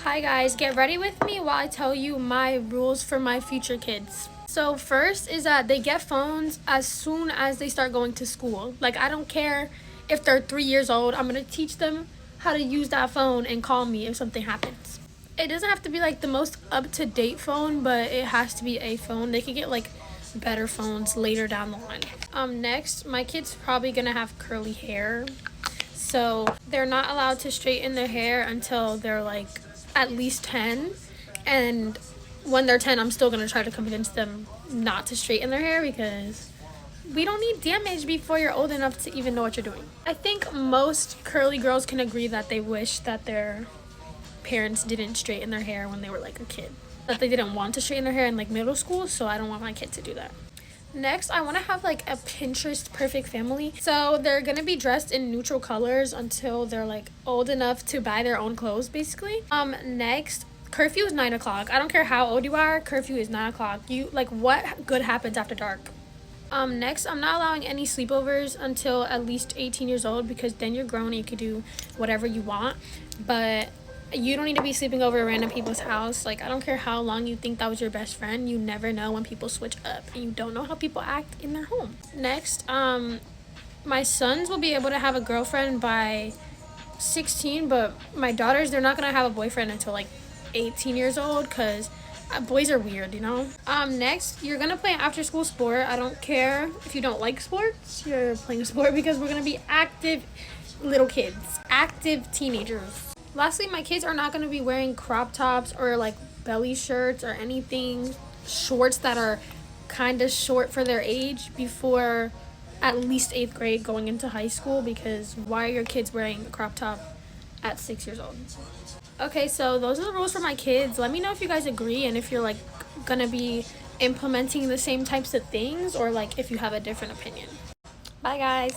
Hi guys, get ready with me while I tell you my rules for my future kids. So first is that they get phones as soon as they start going to school. Like I don't care if they're 3 years old, I'm going to teach them how to use that phone and call me if something happens. It doesn't have to be like the most up-to-date phone, but it has to be a phone. They could get like better phones later down the line. Next, my kid's probably going to have curly hair. So they're not allowed to straighten their hair until they're like at least 10. And when they're 10, I'm still going to try to convince them not to straighten their hair because we don't need damage before you're old enough to even know what you're doing. I think most curly girls can agree that they wish that their parents didn't straighten their hair when they were like a kid. That they didn't want to straighten their hair in like middle school, so I don't want my kid to do that. Next, I want to have like a Pinterest perfect family. So they're going to be dressed in neutral colors until they're like old enough to buy their own clothes basically. Next, curfew is 9 o'clock. I don't care how old you are, curfew is 9 o'clock. You like what good happens after dark? Next, I'm not allowing any sleepovers until at least 18 years old because then you're grown and you can do whatever you want. But you don't need to be sleeping over at random people's house. Like, I don't care how long you think that was your best friend. You never know when people switch up. And you don't know how people act in their home. Next, my sons will be able to have a girlfriend by 16. But my daughters, they're not going to have a boyfriend until, like, 18 years old. Because boys are weird, you know? Next, you're going to play an after-school sport. I don't care if you don't like sports. You're playing a sport because we're going to be active little kids. Active teenagers. Lastly, my kids are not going to be wearing crop tops or like belly shirts or anything, shorts that are kind of short for their age before at least 8th grade going into high school, because why are your kids wearing a crop top at 6 years old? Okay, so those are the rules for my kids. Let me know if you guys agree and if you're like going to be implementing the same types of things or like if you have a different opinion. Bye guys.